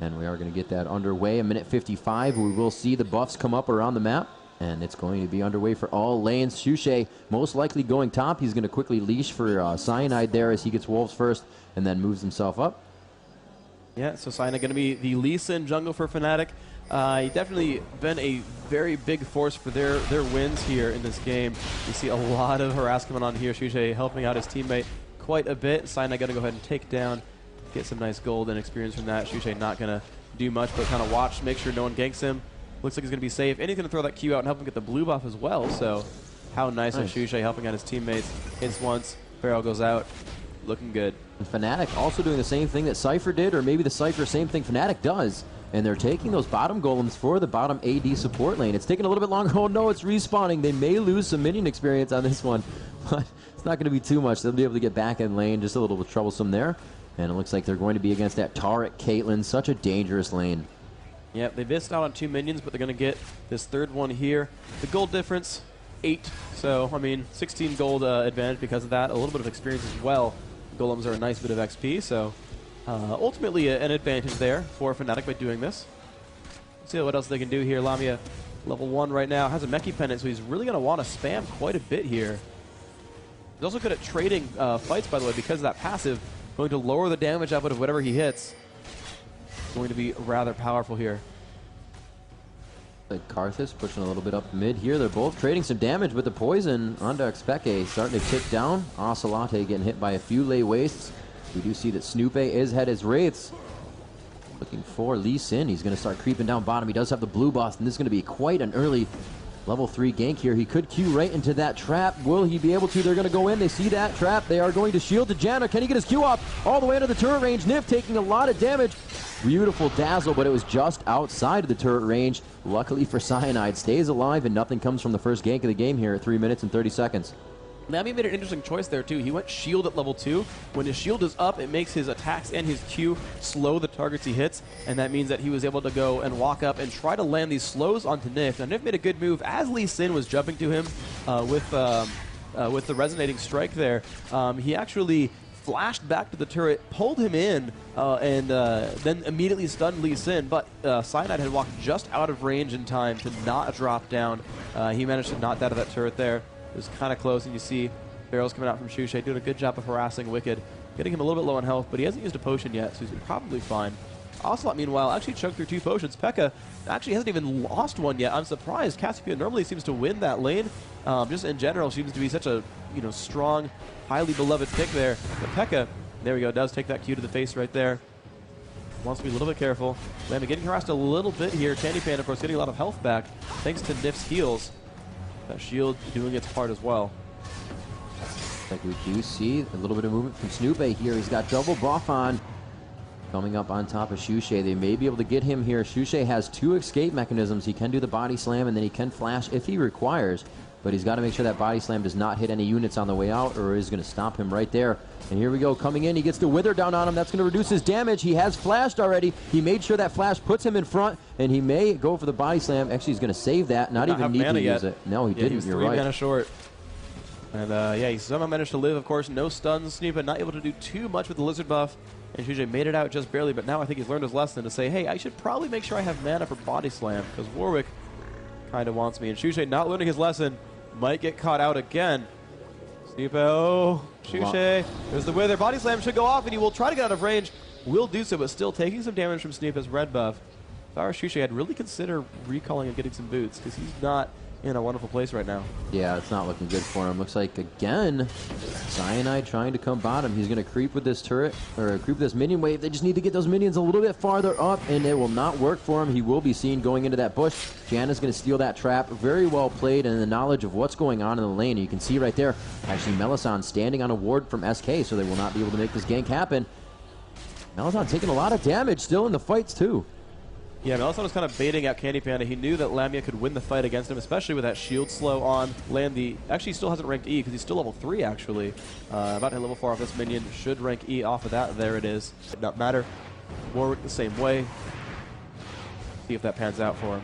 And we are going to get that underway. A minute 55. We will see the buffs come up around the map. And it's going to be underway for all lanes. Shushay most likely going top. He's going to quickly leash for Cyanide there as he gets Wolves first and then moves himself up. Yeah, so Cyanide going to be the Lee Sin jungle for Fnatic. He definitely been a very big force for their wins here in this game. You see a lot of harassment on here. Shushay helping out his teammate quite a bit. Cyanide going to go ahead and take down, get some nice gold and experience from that. Shushay not going to do much, but kind of watch, make sure no one ganks him. Looks like he's going to be safe. And he's going to throw that Q out and help him get the blue buff as well. So how nice of Shushay helping out his teammates. Hits once, barrel goes out. Looking good. And Fnatic also doing the same thing that Cypher did, or maybe the Cypher same thing Fnatic does. And they're taking those bottom golems for the bottom AD support lane. It's taking a little bit longer. Oh no, it's respawning. They may lose some minion experience on this one, but it's not going to be too much. They'll be able to get back in lane. Just a little bit troublesome there. And it looks like they're going to be against that Taric Caitlyn. Such a dangerous lane. Yep, they missed out on 2 minions, but they're going to get this third one here. The gold difference, 8. So, I mean, 16 gold advantage because of that. A little bit of experience as well. Golems are a nice bit of XP, so ultimately an advantage there for Fnatic by doing this. Let's see what else they can do here. Lamia, level 1 right now, has a Meki Pendant, so he's really going to want to spam quite a bit here. He's also good at trading fights, by the way, because of that passive. Going to lower the damage output of whatever he hits. Going to be rather powerful here. Karthus pushing a little bit up mid here. They're both trading some damage, but the poison onto Xpeke starting to tick down. Ocelate getting hit by a few lay wastes. We do see that Snoop is had his wraiths. Looking for Lee Sin. He's going to start creeping down bottom. He does have the blue buff, and this is going to be quite an early level 3 gank here. He could Q right into that trap. Will he be able to? They're going to go in. They see that trap. They are going to shield to Janna. Can he get his Q off all the way into the turret range? Nif taking a lot of damage. Beautiful dazzle, but it was just outside of the turret range. Luckily for Cyanide, stays alive, and nothing comes from the first gank of the game here at 3 minutes and 30 seconds. Nami made an interesting choice there, too. He went shield at level 2. When his shield is up, it makes his attacks and his Q slow the targets he hits, and that means that he was able to go and walk up and try to land these slows onto Nif. Now, Nif made a good move as Lee Sin was jumping to him with the resonating strike there. He actually flashed back to the turret, pulled him in, and then immediately stunned Lee Sin, but Cyanide had walked just out of range in time to not drop down. He managed to knock out of that turret there. It was kind of close, and you see barrels coming out from Shushay, doing a good job of harassing Wicked, getting him a little bit low on health, but he hasn't used a potion yet, so he's probably fine. Ocelot, meanwhile, actually chugged through 2 potions. P.E.K.K.A. actually hasn't even lost one yet. I'm surprised. Cassiopeia normally seems to win that lane. Just in general, seems to be such a strong, highly beloved pick there. But P.E.K.K.A., there we go, does take that Q to the face right there. Wants to be a little bit careful. Lamia getting harassed a little bit here. Candy Pan, of course, getting a lot of health back thanks to Nif's heals. That shield doing its part as well. Like we do see a little bit of movement from Snoop here. He's got double buff on. Coming up on top of Shushay. They may be able to get him here. Shushay has 2 escape mechanisms. He can do the body slam, and then he can flash if he requires. But he's got to make sure that body slam does not hit any units on the way out, or is going to stop him right there. And here we go, coming in. He gets the wither down on him. That's going to reduce his damage. He has flashed already. He made sure that flash puts him in front, and he may go for the body slam. Actually, he's going to save that. Not even need to use it. No, he didn't. He was You're 3 right. mana short. And yeah, he somehow managed to live, of course. No stuns. Snoop not able to do too much with the lizard buff. And Shushay made it out just barely, but now I think he's learned his lesson to say, hey, I should probably make sure I have mana for body slam, because Warwick kind of wants me. And Shushay not learning his lesson might get caught out again. Snoop, oh, Shushay. There's the wither. Body slam should go off, and he will try to get out of range. Will do so, but still taking some damage from Snoop as red buff. If I were Shushay, I'd really consider recalling and getting some boots, because he's not in a wonderful place right now. Yeah, it's not looking good for him. Looks like, again, Cyanide trying to come bottom. He's going to creep with this turret, or creep with this minion wave. They just need to get those minions a little bit farther up, and it will not work for him. He will be seen going into that bush. Janna's going to steal that trap. Very well played, and the knowledge of what's going on in the lane. You can see right there, actually, Melisande standing on a ward from SK, so they will not be able to make this gank happen. Melisande taking a lot of damage still in the fights, too. Yeah, Melisande was kind of baiting out Candy Panda. He knew that Lamia could win the fight against him, especially with that shield slow on. Actually, he still hasn't ranked E because he's still level 3, actually. About to hit level 4 off this minion. Should rank E off of that. There it is. Did not matter. Warwick the same way. See if that pans out for him.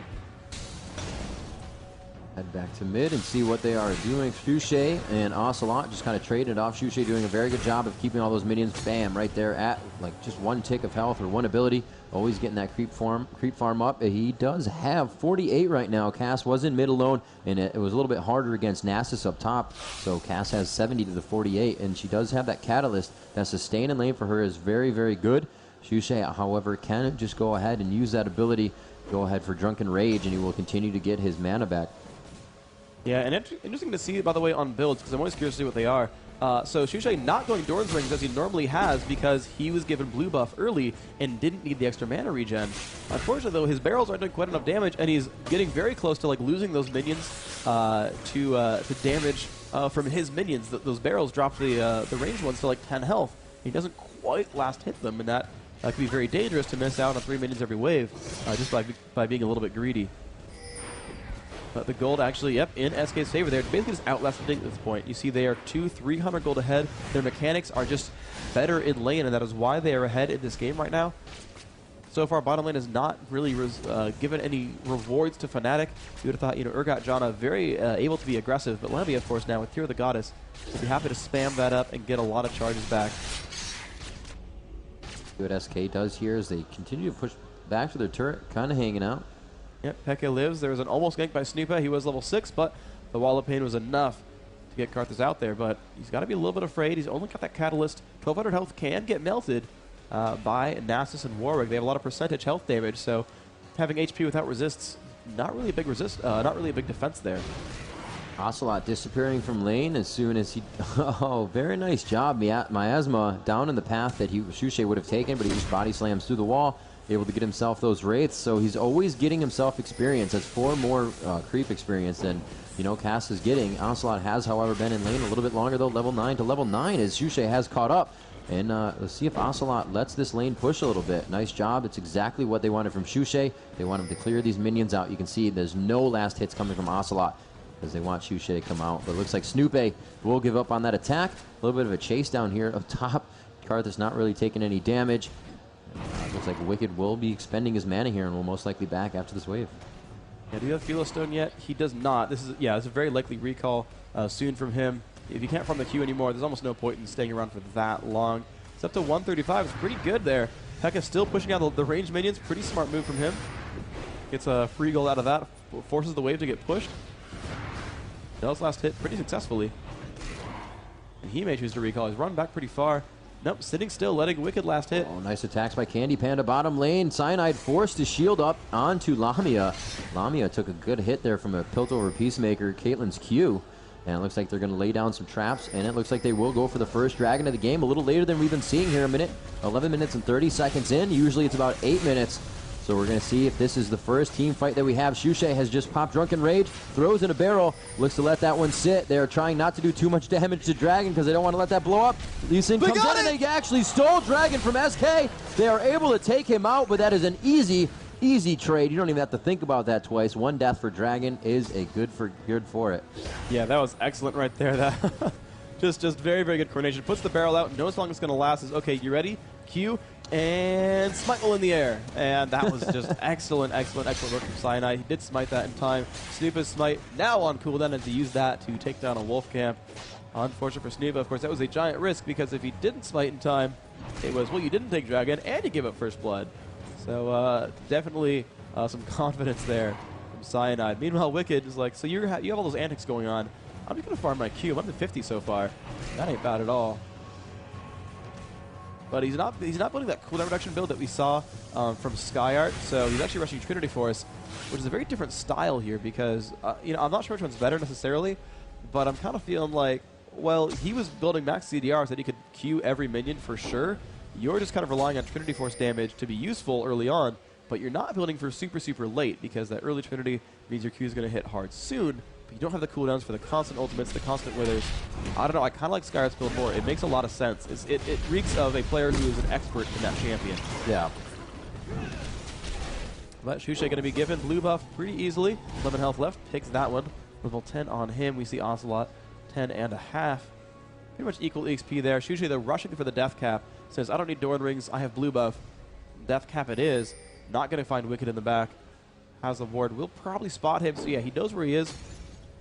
Head back to mid and see what they are doing. Shushay and Ocelot just kind of trading it off. Shushay doing a very good job of keeping all those minions, bam, right there at like just one tick of health or one ability. Always getting that creep farm up. He does have 48 right now. Cass was in mid alone, and it was a little bit harder against Nasus up top. So Cass has 70 to the 48, and she does have that catalyst. That sustain in lane for her is very, very good. Shushay, however, can just go ahead and use that ability. Go ahead for Drunken Rage, and he will continue to get his mana back. Yeah, and interesting to see, by the way, on builds, because I'm always curious to see what they are. So Shushay not going Doran's Rings as he normally has because he was given blue buff early and didn't need the extra mana regen. Unfortunately, though, his barrels aren't doing quite enough damage, and he's getting very close to like losing those minions to damage from his minions. Those barrels drop the ranged ones to like 10 health. He doesn't quite last hit them, and that could be very dangerous to miss out on 3 minions every wave just by being a little bit greedy. But the gold actually, yep, in SK's favor there. Basically just outlasting at this point. You see they are 300 gold ahead. Their mechanics are just better in lane, and that is why they are ahead in this game right now. So far, bottom lane has not really given any rewards to Fnatic. You would have thought, Urgot Janna very able to be aggressive, but Levy, of course, now with Tear of the Goddess, will be happy to spam that up and get a lot of charges back. What SK does here is they continue to push back to their turret, kind of hanging out. Yep, Pekka lives. There was an almost gank by Snoopeh. He was level 6, but the Wall of Pain was enough to get Karthus out there. But he's got to be a little bit afraid. He's only got that Catalyst. 1200 health can get melted by Nasus and Warwick. They have a lot of percentage health damage, so having HP without resists, not really a big defense there. Ocelot disappearing from lane as soon as he... Oh, very nice job. Miasma down in the path that Shushay would have taken, but he just body slams through the wall, able to get himself those wraiths. So he's always getting himself experience. That's 4 more creep experience than, Cass is getting. Ocelot has, however, been in lane a little bit longer, though, level 9 to level 9 as Shushay has caught up. And let's see if Ocelot lets this lane push a little bit. Nice job. It's exactly what they wanted from Shushay. They want him to clear these minions out. You can see there's no last hits coming from Ocelot, because they want Shushay to come out. But it looks like Snoopeh will give up on that attack. A little bit of a chase down here up top. Karthus not really taking any damage. Looks like Wicked will be expending his mana here and will most likely back after this wave. Yeah, do you have Philistone yet? He does not. This is it's a very likely recall soon from him. If you can't farm the Q anymore, there's almost no point in staying around for that long. It's up to 135. It's pretty good there. Pekka still pushing out the ranged minions. Pretty smart move from him. Gets a free gold out of that. Forces the wave to get pushed. Does last hit pretty successfully. And he may choose to recall. He's run back pretty far. Nope, sitting still, letting Wicked last hit. Oh, nice attacks by Candy Panda bottom lane. Cyanide forced to shield up onto Lamia. Lamia took a good hit there from a Piltover Peacemaker, Caitlyn's Q. And it looks like they're going to lay down some traps, and it looks like they will go for the first dragon of the game a little later than we've been seeing here. 11 minutes and 30 seconds in. Usually it's about 8 minutes. So we're going to see if this is the first team fight that we have. Shushay has just popped Drunken Rage, throws in a barrel, looks to let that one sit. They're trying not to do too much damage to Dragon because they don't want to let that blow up. Lee Sin comes in and they actually stole Dragon from SK. They are able to take him out, but that is an easy trade. You don't even have to think about that twice. 1 death for Dragon is a good for it. Yeah, that was excellent right there. That just very, very good coordination. Puts the barrel out, knows how long it's going to last. Is okay, you ready? Q. And Smite will in the air. And that was just excellent work from Cyanide. He did smite that in time. Snoopeh's smite now on cooldown as he used that to take down a wolf camp. Unfortunate for Snoopeh. Of course, that was a giant risk because if he didn't smite in time, it was, well, you didn't take Dragon and you give up first blood. So definitely some confidence there from Cyanide. Meanwhile, Wicked is like, so you have all those antics going on. I'm just going to farm my Q. I'm to 50 so far. That ain't bad at all. But he's not building that cooldown reduction build that we saw from Skyart. So he's actually rushing Trinity Force, which is a very different style here because, I'm not sure which one's better necessarily, but I'm kind of feeling like, well, he was building max CDR so that he could Q every minion for sure. You're just kind of relying on Trinity Force damage to be useful early on, but you're not building for super late because that early Trinity means your Q is going to hit hard soon. But you don't have the cooldowns for the constant ultimates, the constant withers. I don't know, I kind of like Skyart's build more. It makes a lot of sense. It reeks of a player who is an expert in that champion. Yeah. But Shushay going to be given blue buff pretty easily. 11 health left, takes that one. Level 10 on him. We see Ocelot 10.5. Pretty much equal XP there. Shushay, though, rushing for the death cap. Says, I don't need Doran Rings, I have blue buff. Death cap it is. Not going to find Wicked in the back. Has the ward. We'll probably spot him. So yeah, he knows where he is.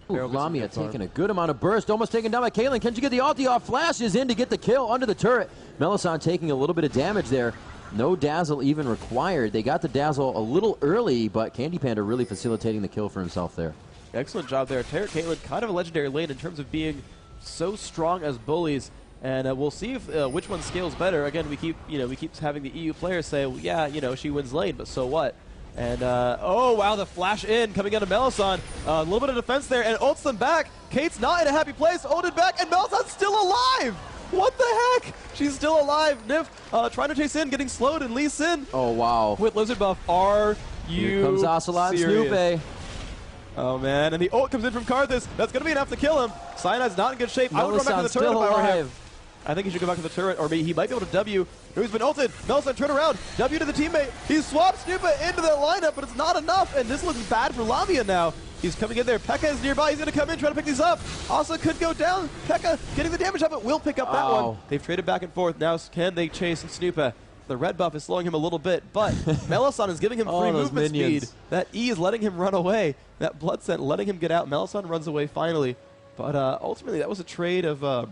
Lamia taking a good amount of burst, almost taken down by Caitlyn. Can she get the ulti off? Flashes in to get the kill under the turret. Melisande taking a little bit of damage there. No dazzle even required. They got the dazzle a little early, but Candy Panda really facilitating the kill for himself there. Excellent job there. Tara Caitlyn, kind of a legendary lane in terms of being so strong as bullies. And we'll see if which one scales better. Again, we keep having the EU players say, well, yeah, she wins lane, but so what? And oh wow, the flash in coming out of Melisande. A little bit of defense there, and ults them back. Kate's not in a happy place. Ulted back, and Melisande's still alive. What the heck? She's still alive. Nif trying to chase in, getting slowed, and Lee Sin. Oh wow. With Lizard buff. Are you Here comes Ocelot and serious? Oh man, and the ult comes in from Karthus. That's gonna be enough to kill him. Cyanide's not in good shape. I would run back to the turret if I were him. I think he should go back to the turret, or maybe he might be able to W. He's been ulted. Melisande, turn around. W to the teammate. He swaps Snupa into the lineup, but it's not enough, and this looks bad for Lamia now. He's coming in there. P.E.K.K.A is nearby. He's going to come in, try to pick these up. Also could go down. P.E.K.K.A getting the damage up, but will pick up that one. They've traded back and forth. Now can they chase Snupa? The red buff is slowing him a little bit, but Melisande is giving him free movement speed. That E is letting him run away. That blood scent letting him get out. Melisande runs away finally. But ultimately, that was a trade of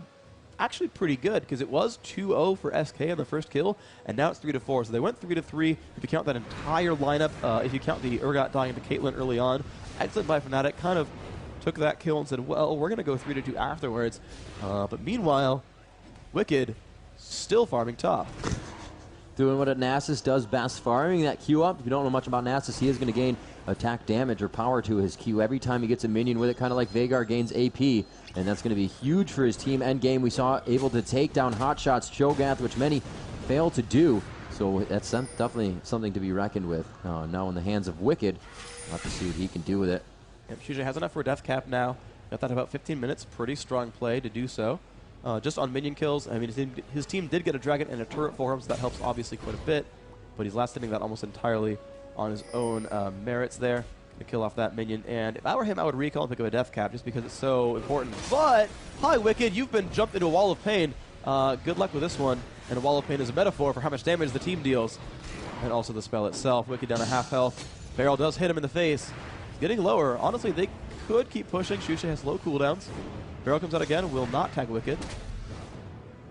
actually pretty good, because it was 2-0 for SK on the first kill, and now it's 3-4. So they went 3-3 if you count that entire lineup. If you count the Urgot dying to Caitlyn early on, excellent by Fnatic. Kind of took that kill and said, well, we're going to go 3-2 afterwards. But meanwhile, Wicked still farming top. Doing what a Nasus does best, farming that Q up. If you don't know much about Nasus, he is going to gain attack damage or power to his Q every time he gets a minion with it, kind of like Veigar gains AP, and that's going to be huge for his team end game. We saw able to take down Hotshots, Cho'Gath, which many fail to do, so that's definitely something to be reckoned with. Now in the hands of Wicked, we'll have to see what he can do with it. Yep, Shujay has enough for a death cap now. Got that about 15 minutes. Pretty strong play to do so. Just on minion kills, I mean, his team did get a dragon and a turret for him, so that helps obviously quite a bit, but he's last hitting that almost entirely on his own merits there to kill off that minion. And if I were him, I would recall and pick up a death cap just because it's so important. But, hi Wicked, you've been jumped into a wall of pain. Good luck with this one. And a wall of pain is a metaphor for how much damage the team deals. And also the spell itself. Wicked down to half health. Barrel does hit him in the face. He's getting lower. Honestly, they could keep pushing. Shusha has low cooldowns. Barrel comes out again, will not tag Wicked.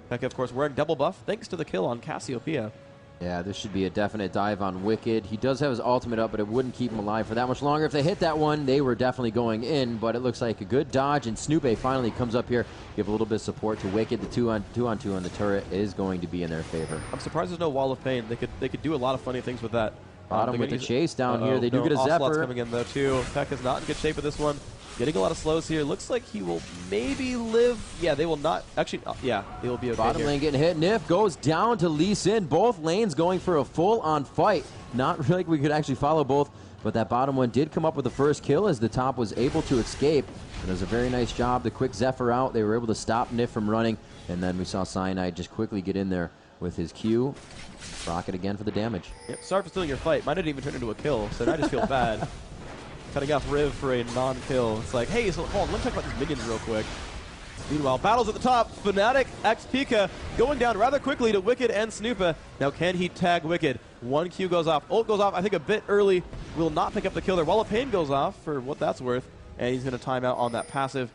P.E.K.K.A, of course, wearing double buff thanks to the kill on Cassiopeia. Yeah, this should be a definite dive on Wicked. He does have his ultimate up, but it wouldn't keep him alive for that much longer. If they hit that one, they were definitely going in, but it looks like a good dodge, and Snupe finally comes up here, give a little bit of support to Wicked. The 2-on-2 on the turret is going to be in their favor. I'm surprised there's no wall of pain. They could do a lot of funny things with that. Bottom with the chase down here. They do get a Ocelot's Zephyr. Coming in though too. P.E.K.K.A is not in good shape with this one. Getting a lot of slows here. Looks like he will maybe live. Yeah, they will not. Actually, yeah, they will be okay. Bottom here. lane getting hit. Nif goes down to Lee Sin. Both lanes going for a full-on fight. Not really like we could actually follow both, but that bottom one did come up with the first kill as the top was able to escape. And it was a very nice job. The quick Zephyr out. They were able to stop Nif from running, and then we saw Cyanide just quickly get in there with his Q. Rocket again for the damage. Yep, sorry for stealing your fight. Mine didn't even turn into a kill, so I just feel bad. Cutting off Riv for a non-kill. It's like, hey, so hold on, let me talk about these minions real quick. Meanwhile, battles at the top. Fnatic x Pika going down rather quickly to Wicked and Snupa. Now, can he tag Wicked? One Q goes off. Ult goes off, I think, a bit early. Will not pick up the kill there. Wall of Pain goes off for what that's worth, and he's going to time out on that passive.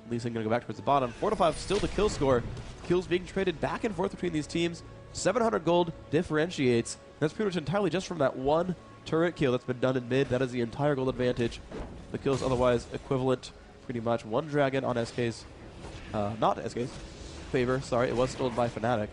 Lee Sin going to go back towards the bottom. 4-5 still the kill score. Kills being traded back and forth between these teams. 700 gold differentiates. That's pretty much entirely just from that one turret kill that's been done in mid. That is the entire gold advantage. The kills otherwise equivalent, pretty much. One dragon on SK's, not SK's favor. Sorry, it was stolen by Fnatic.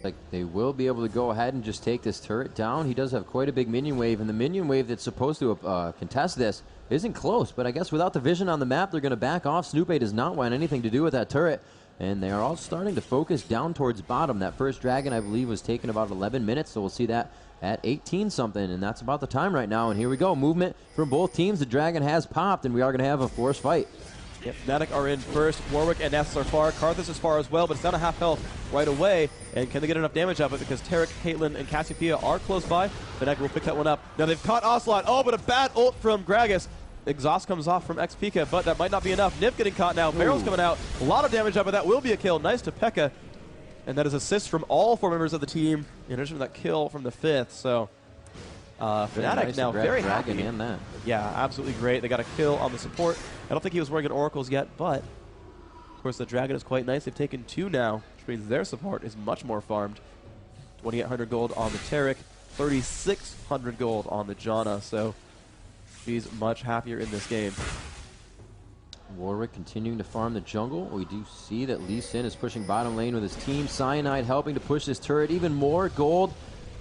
Like they will be able to go ahead and just take this turret down. He does have quite a big minion wave, and the minion wave that's supposed to contest this isn't close. But I guess without the vision on the map, they're going to back off. Snupe does not want anything to do with that turret. And they are all starting to focus down towards bottom. That first dragon, I believe, was taken about 11 minutes, so we'll see that at 18-something, and that's about the time right now. And here we go, movement from both teams. The dragon has popped, and we are going to have a forced fight. Yep, Fnatic are in first. Warwick and Nasus are far. Karthus is far as well, but it's down to half health right away. And can they get enough damage up it? Because Taric, Caitlyn, and Cassiopeia are close by. Fnatic will pick that one up. Now they've caught Ocelot. Oh, but a bad ult from Gragas. Exhaust comes off from X-Pika, but that might not be enough. Nip getting caught now. Barrel's coming out. A lot of damage up, but that will be a kill. Nice to P.E.K.K.A. And that is assist from all four members of the team, in addition to that kill from the fifth. So Fnatic now very happy. And that. Yeah, absolutely great. They got a kill on the support. I don't think he was wearing an Oracles yet, but of course the Dragon is quite nice. They've taken 2 now, which means their support is much more farmed. 2,800 gold on the Taric, 3,600 gold on the Janna, so she's much happier in this game. Warwick continuing to farm the jungle. We do see that Lee Sin is pushing bottom lane with his team. Cyanide helping to push this turret even more. Gold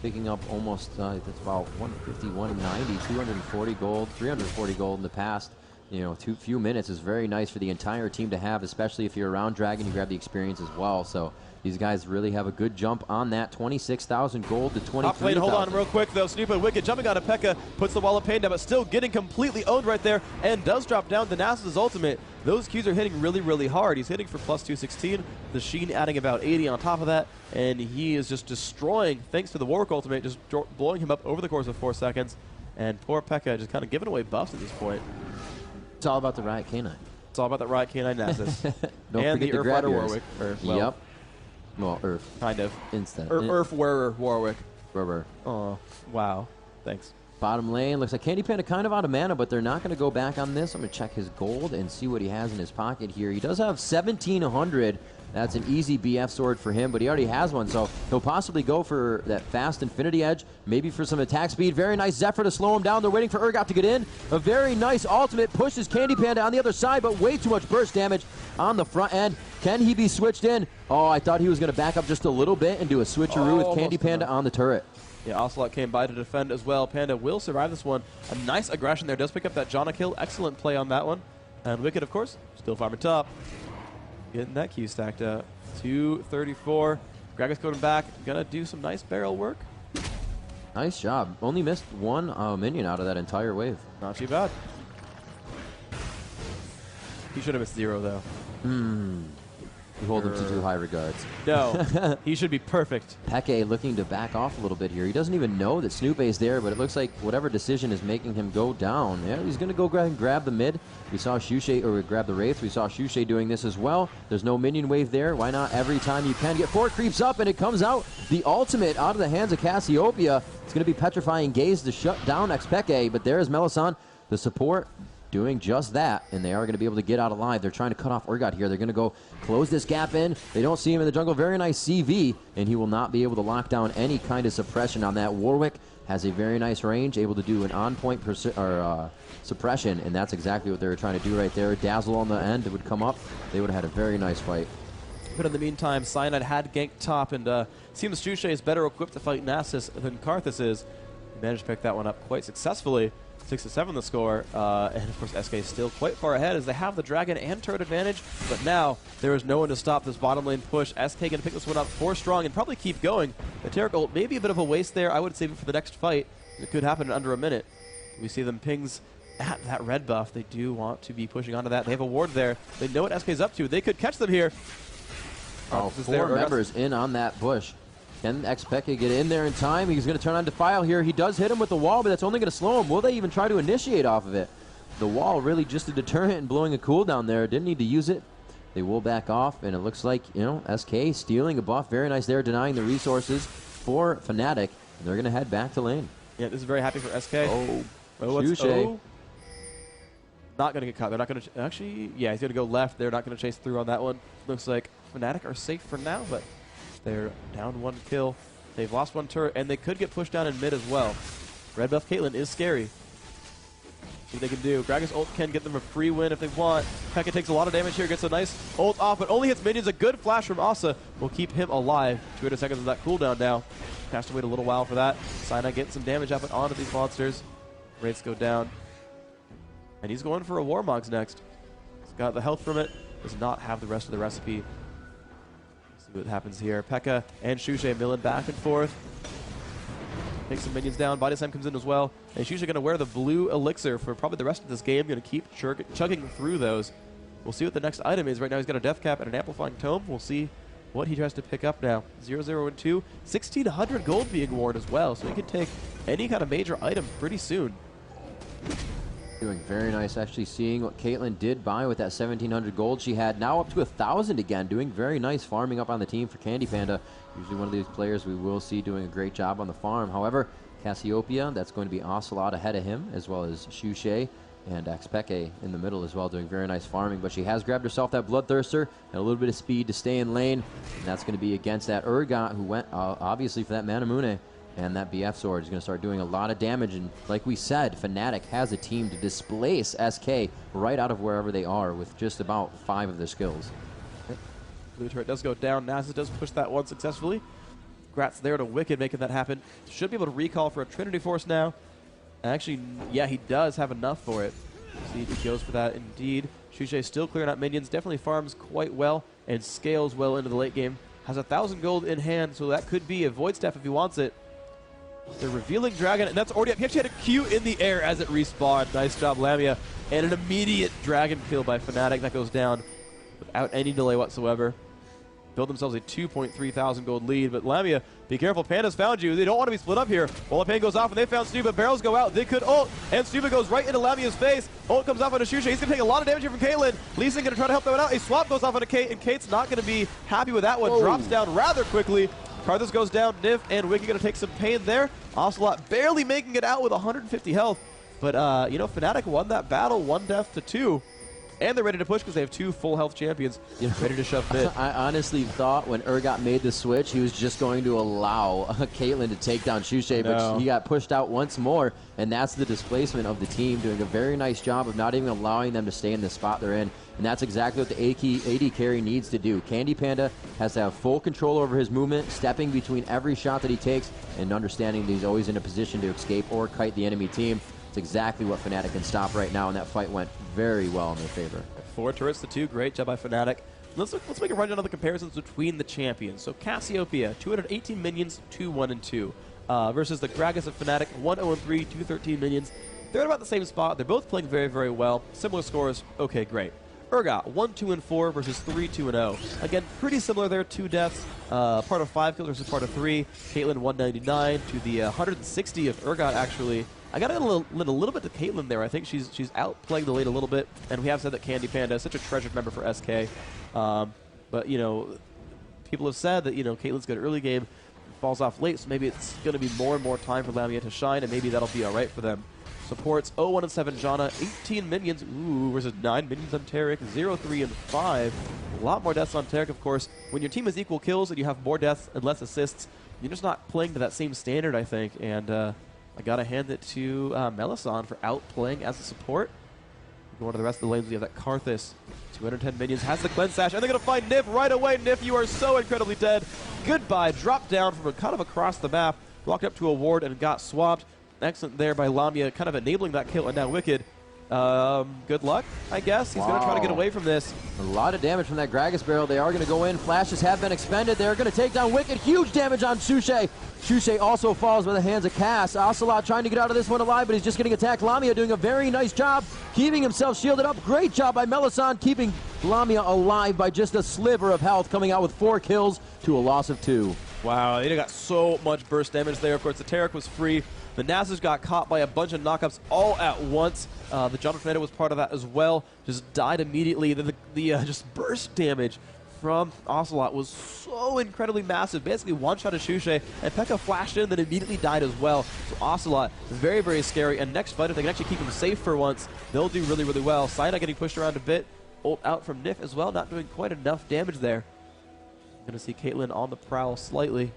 picking up almost, that's about 150, 190, 240 gold, 340 gold in the past. You know, few minutes is very nice for the entire team to have, especially if you're around Dragon, you grab the experience as well. So these guys really have a good jump on that. 26,000 gold to 23,000. Top lane, hold on real quick though. Snoop and Wicked jumping on a P.E.K.K.A. puts the wall of pain down, but still getting completely owned right there, and does drop down to Nasus' ultimate. Those Qs are hitting really, really hard. He's hitting for plus 216. The Sheen adding about 80 on top of that, and he is just destroying, thanks to the Warwick ultimate, just blowing him up over the course of 4 seconds. And poor P.E.K.K.A. just kind of giving away buffs at this point. It's all about the Riot K9. It's all about that Riot K9 Nasus. Don't and forget the to grab Earthrider yours. Warwick. Or, well, Yep. Well, Earth. Kind of. Instead. Earth-wearer Warwick. Rubber. Oh, wow. Thanks. Bottom lane, looks like Candy Panda kind of out of mana, but they're not going to go back on this. I'm going to check his gold and see what he has in his pocket here. He does have 1,700. That's an easy BF sword for him, but he already has one, so he'll possibly go for that fast Infinity Edge, maybe for some attack speed. Very nice Zephyr to slow him down. They're waiting for Urgot to get in. A very nice ultimate pushes Candy Panda on the other side, but way too much burst damage on the front end. Can he be switched in? Oh, I thought he was going to back up just a little bit and do a switcheroo with Candy Panda on the turret. Yeah, Ocelot came by to defend as well. Panda will survive this one. A nice aggression there. Does pick up that Janna kill. Excellent play on that one. And Wicked, of course, still farming top. Getting that Q stacked up. 234. Gragas coming back. Gonna do some nice barrel work. Nice job. Only missed one minion out of that entire wave. Not too bad. He should have missed 0, though. You hold him to too high regards. No, he should be perfect. P.E.K.K.A. looking to back off a little bit here. He doesn't even know that Snoop is there, but it looks like whatever decision is making him go down. Yeah, he's going to go grab the mid. We saw Shushay, or grab the Wraith. We saw Shushay doing this as well. There's no minion wave there. Why not every time you can get 4 creeps up, and it comes out. The ultimate out of the hands of Cassiopeia. It's going to be Petrifying Gaze to shut down X-P.E.K.K.A., but there is Melisande, the support, doing just that, and they are going to be able to get out alive. They're trying to cut off Urgot here. They're going to go close this gap in. They don't see him in the jungle. Very nice CV, and he will not be able to lock down any kind of suppression on that. Warwick has a very nice range, able to do an on-point suppression, and that's exactly what they were trying to do right there. Dazzle on the end would come up. They would have had a very nice fight. But in the meantime, Cyanide had ganked top, and seems Shushay is better equipped to fight Nasus than Karthus is. He managed to pick that one up quite successfully. 6-7 the score, and of course SK is still quite far ahead as they have the Dragon and turret advantage, but now there is no one to stop this bottom lane push. SK going to pick this one up 4 strong and probably keep going. The Taric ult may be a bit of a waste there. I would save it for the next fight. It could happen in under a minute. We see them pings at that red buff. They do want to be pushing onto that. They have a ward there. They know what SK is up to. They could catch them here. Oh, 4 members in on that bush. Can X-P.E.K.K.A. get in there in time? He's going to turn on Defile here. He does hit him with the wall, but that's only going to slow him. Will they even try to initiate off of it? The wall really just a deterrent and blowing a cooldown there. Didn't need to use it. They will back off, and it looks like, you know, SK stealing a buff. Very nice there, denying the resources for Fnatic. And they're going to head back to lane. Yeah, this is very happy for SK. Shushay. Not going to get caught. They're not going to... Actually, yeah, he's going to go left. They're not going to chase through on that one. Looks like Fnatic are safe for now, but they're down 1 kill. They've lost 1 turret, and they could get pushed down in mid as well. Red buff Caitlyn is scary. See what they can do. Gragas ult can get them a free win if they want. P.E.K.K.A. takes a lot of damage here, gets a nice ult off, but only hits minions. A good flash from Asa will keep him alive. 200 seconds of that cooldown now. Has to wait a little while for that. Cyanide getting some damage up and onto these monsters. Wraiths go down. And he's going for a Warmogs next. He's got the health from it. Does not have the rest of the recipe. See what happens here. P.E.K.K.A. and Shushay milling back and forth. Takes some minions down. Body Slam comes in as well. And Shushay going to wear the blue elixir for probably the rest of this game. Going to keep chugging through those. We'll see what the next item is. Right now he's got a Death Cap and an Amplifying Tome. We'll see what he tries to pick up now. 0-0 and 2. 1,600 gold being worn as well. So he can take any kind of major item pretty soon. Doing very nice, actually seeing what Caitlyn did buy with that 1,700 gold she had. Now up to 1,000 again, doing very nice farming up on the team for Candy Panda. Usually one of these players we will see doing a great job on the farm. However, Cassiopeia. That's going to be Ocelot ahead of him, as well as Shushay and Xpeke in the middle as well, doing very nice farming. But she has grabbed herself that Bloodthirster and a little bit of speed to stay in lane. And that's going to be against that Urgot, who went obviously for that Manamune. And that BF sword is going to start doing a lot of damage. And like we said, Fnatic has a team to displace SK right out of wherever they are with just about 5 of their skills. Blue turret does go down. Nasus does push that one successfully. Gratz there to Wicked, making that happen. Should be able to recall for a Trinity Force now. Actually, yeah, he does have enough for it. See if he goes for that indeed. Shushay still clearing out minions. Definitely farms quite well and scales well into the late game. Has 1,000 gold in hand, so that could be a Void Staff if he wants it. They're revealing Dragon, and that's already up. He actually had a Q in the air as it respawned. Nice job, Lamia. And an immediate Dragon kill by Fnatic that goes down without any delay whatsoever. Build themselves a 2.3 thousand gold lead, but Lamia, be careful, Panda's found you. They don't want to be split up here. While the pain goes off and they found Stuba, barrels go out, they could ult, and Stuba goes right into Lamia's face. Ult comes off onto Shushay. He's going to take a lot of damage here from Caitlyn. Lee Sin going to try to help that one out. A swap goes off onto Kate, and Kate's not going to be happy with that one. Whoa. Drops down rather quickly. Karthus goes down, Niv and Wiki going to take some pain there. Ocelot barely making it out with 150 health. But, you know, Fnatic won that battle, 1 death to 2. And they're ready to push because they have 2 full health champions ready to shove mid. I honestly thought when Urgot made the switch, he was just going to allow Caitlyn to take down Shushay, but he got pushed out once more, and that's the displacement of the team, doing a very nice job of not even allowing them to stay in the spot they're in. And that's exactly what the AD carry needs to do. Candy Panda has to have full control over his movement, stepping between every shot that he takes, and understanding that he's always in a position to escape or kite the enemy team. It's exactly what Fnatic can stop right now, and that fight went very well in their favor. 4 turrets to 2. Great job by Fnatic. Let's make a rundown of the comparisons between the champions. So Cassiopeia, 218 minions, 2-1-2. Versus the Gragas of Fnatic, 1-0-3, 213 minions. They're at about the same spot. They're both playing very, very well. Similar scores. Okay, great. Urgot, 1-2-4 versus 3-2-0. Again, pretty similar there, 2 deaths. Part of 5 kills versus part of 3. Caitlyn, 199 to the 160 of Urgot, actually. I got a little bit to Caitlyn there. I think she's outplaying the lane a little bit, and we have said that Candy Panda is such a treasured member for SK. But, you know, people have said that, you know, Caitlyn's good early game, falls off late, so maybe it's going to be more and more time for Lamia to shine, and maybe that'll be all right for them. Supports 0-1-7 Janna, 18 minions, versus 9 minions on Taric, 0-3-5. A lot more deaths on Taric, of course. When your team has equal kills and you have more deaths and less assists, you're just not playing to that same standard, I think, and I gotta hand it to Melisande for outplaying as a support. Going to the rest of the lanes, we have that Karthus, 210 minions, has the cleanse sash, and they're gonna find Nif right away. Nif, you are so incredibly dead. Goodbye, dropped down from kind of across the map, walked up to a ward and got swapped. Excellent there by Lamia, kind of enabling that kill, and now Wicked. Good luck, I guess. He's going to try to get away from this. A lot of damage from that Gragas barrel. They are going to go in. Flashes have been expended. They're going to take down Wicked. Huge damage on Shushay. Shushay also falls by the hands of Cass. Ocelot trying to get out of this one alive, but he's just getting attacked. Lamia doing a very nice job keeping himself shielded up. Great job by Melisande keeping Lamia alive by just a sliver of health, coming out with 4 kills to a loss of 2. Wow, they got so much burst damage there. Of course, the Taric was free. The Nasus got caught by a bunch of knockups all at once. The John Tornado was part of that as well. Just died immediately. The just burst damage from Ocelot was so incredibly massive. Basically one-shot of Shushay, and P.E.K.K.A flashed in, then immediately died as well. So Ocelot, very, very scary. And next fight, if they can actually keep him safe for once, they'll do really, really well. Saina getting pushed around a bit. Ult out from Nif as well, not doing quite enough damage there. Gonna see Caitlyn on the prowl slightly.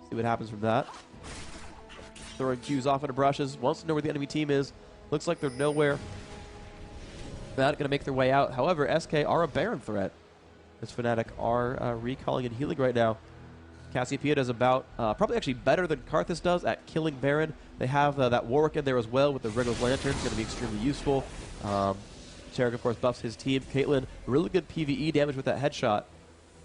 See what happens from that. Throwing Qs off into brushes. Wants to know where the enemy team is. Looks like they're nowhere. Not going to make their way out. However, SK are a Baron threat. As Fnatic are recalling and healing right now. Cassiopeia does about, probably actually better than Karthus does at killing Baron. They have that Warwick in there as well with the Wriggle's Lantern. It's going to be extremely useful. Taric, of course, buffs his team. Caitlyn, really good PvE damage with that headshot.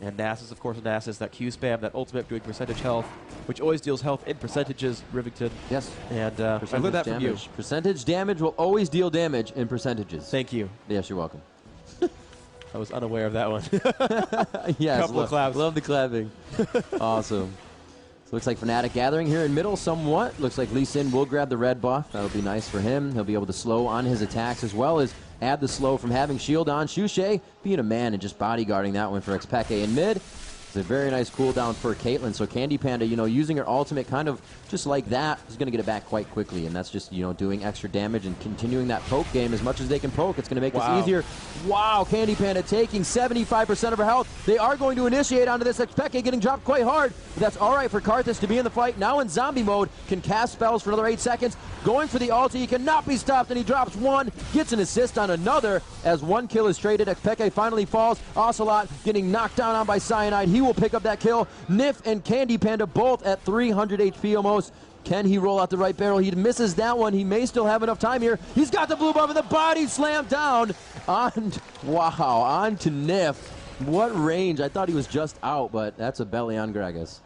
And Nasus, of course, Nasus, that Q spam, that ultimate doing percentage health, which always deals health in percentages, Rivington. Yes. And I learned that from you. Percentage damage will always deal damage in percentages. Thank you. Yes, you're welcome. I was unaware of that one. Yes, Couple of claps. Love the clapping. Awesome. So looks like Fnatic gathering here in middle somewhat. Looks like Lee Sin will grab the red buff. That'll be nice for him. He'll be able to slow on his attacks as well as add the slow from having shield on. Shushay being a man and just bodyguarding that one for Xpeke in mid. It's a very nice cooldown for Caitlyn. So Candy Panda, you know, using her ultimate kind of just like that, is going to get it back quite quickly. And that's just, you know, doing extra damage and continuing that poke game as much as they can poke. It's going to make this easier. Wow, Candy Panda taking 75% of her health. They are going to initiate onto this Xpeke, getting dropped quite hard. But that's all right for Karthus to be in the fight. Now in zombie mode, can cast spells for another 8 seconds. Going for the ulti, he cannot be stopped, and he drops one, gets an assist on another as one kill is traded. Xpeke finally falls. Ocelot getting knocked down on by Cyanide. He will pick up that kill. Nif and Candy Panda both at 300 HP almost. Can he roll out the right barrel? He misses that one. He may still have enough time here. He's got the blue buff and the body slam down. On to Nif. What range? I thought he was just out, but that's a belly on Gragas.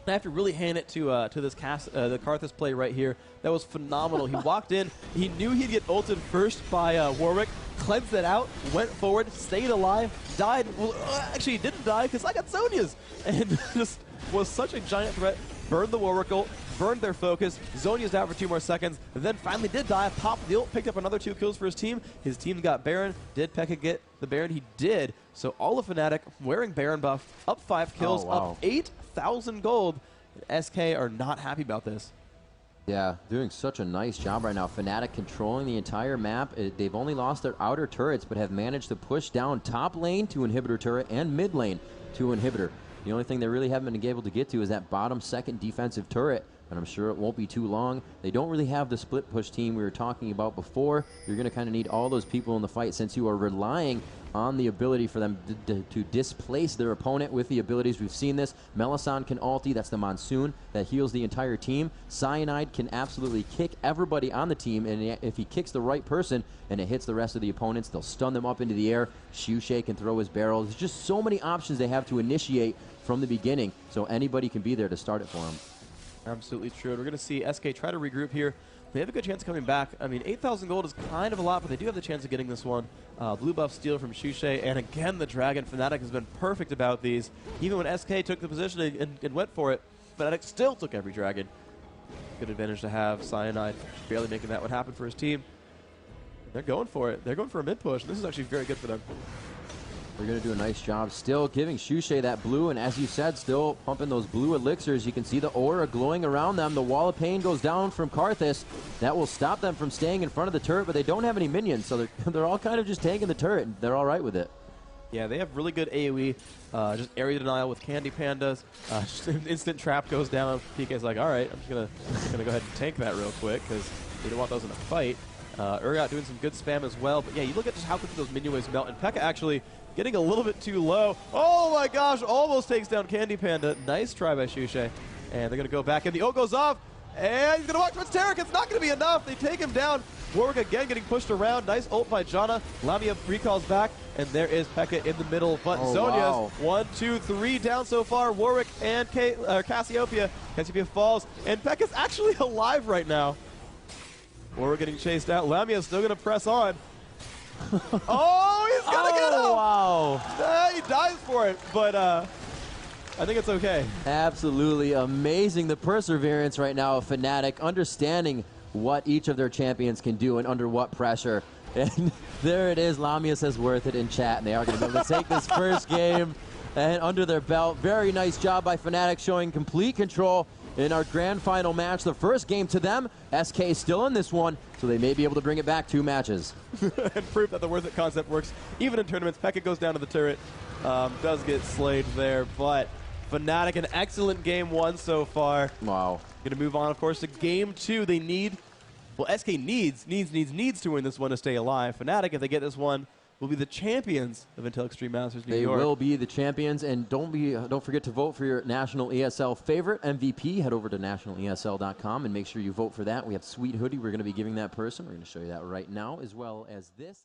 I have to really hand it to this the Karthus play right here. That was phenomenal. He walked in. He knew he'd get ulted first by Warwick. Cleansed it out. Went forward. Stayed alive. Died. Well, actually, he didn't die because I got Sonya's. And just was such a giant threat. Burned the Warwick ult. Burned their focus. Zonya's out for 2 more seconds. And then finally did die. Popped the ult. Picked up another 2 kills for his team. His team got Baron. Did Pekka get the Baron? He did. So all of Fnatic wearing Baron buff. Up 5 kills. Up 8,000 gold. SK are not happy about this. Yeah, doing such a nice job right now. Fnatic controlling the entire map. They've only lost their outer turrets, but have managed to push down top lane to inhibitor turret and mid lane to inhibitor. The only thing they really haven't been able to get to is that bottom second defensive turret, and I'm sure it won't be too long. They don't really have the split push team we were talking about before. You're going to kind of need all those people in the fight since you are relying on the ability for them to displace their opponent with the abilities. We've seen this. Melisande can ulti. That's the Monsoon that heals the entire team. Cyanide can absolutely kick everybody on the team, and if he kicks the right person and it hits the rest of the opponents, they'll stun them up into the air. Shushay can throw his barrel. There's just so many options they have to initiate from the beginning, so anybody can be there to start it for them. Absolutely true. And we're going to see SK try to regroup here. They have a good chance of coming back. I mean, 8,000 gold is kind of a lot, but they do have the chance of getting this one. Blue buff steal from Shushay, and again, the Dragon. Fnatic has been perfect about these. Even when SK took the position and went for it, Fnatic still took every Dragon. Good advantage to have. Cyanide barely making that one happen for his team. They're going for it. They're going for a mid push. This is actually very good for them. They're going to do a nice job still giving Shushay that blue, and as you said, still pumping those blue elixirs. You can see the aura glowing around them. The wall of pain goes down from Karthus. That will stop them from staying in front of the turret, but they don't have any minions, so they're all kind of just tanking the turret, and they're all right with it. Yeah, they have really good AoE, just area denial with Candy Pandas. Just an instant trap goes down. PK's like, all right, I'm just gonna go ahead and tank that real quick because we don't want those in a fight. Urgot doing some good spam as well, but yeah, you look at just how quickly those minion waves melt, and Pekka actually getting a little bit too low. Oh my gosh, almost takes down Candy Panda. Nice try by Shushay. And they're going to go back in. The ult goes off, and he's going to walk towards Tarek. It's not going to be enough. They take him down. Warwick again getting pushed around. Nice ult by Janna. Lamia recalls back, and there is Pekka in the middle. But Zonya's 1, 2, 3 down so far. Warwick and Cassiopeia. Cassiopeia falls, and Pekka's actually alive right now. Warwick getting chased out. Lamia's still going to press on. Oh, he's gonna get him! Wow! He dies for it, but I think it's okay. Absolutely Amazing, the perseverance right now of Fnatic, understanding what each of their champions can do and under what pressure. And there it is. Lamia says worth it in chat, and they are going to be able to take this first game and under their belt. Very nice job by Fnatic, showing complete control in our grand final match. The first game to them. SK still in this one, so they may be able to bring it back 2 matches. And prove that the worth it concept works even in tournaments. Pekka goes down to the turret. Does get slayed there, but Fnatic, an excellent game 1 so far. Wow. Going to move on, of course, to game 2. They need, well, SK needs to win this one to stay alive. Fnatic, if they get this one, will be the champions of Intel Extreme Masters New York. They will be the champions, and don't forget to vote for your National ESL favorite MVP. Head over to nationalesl.com and make sure you vote for that. We have sweet hoodie we're going to be giving that person. We're going to show you that right now, as well as this.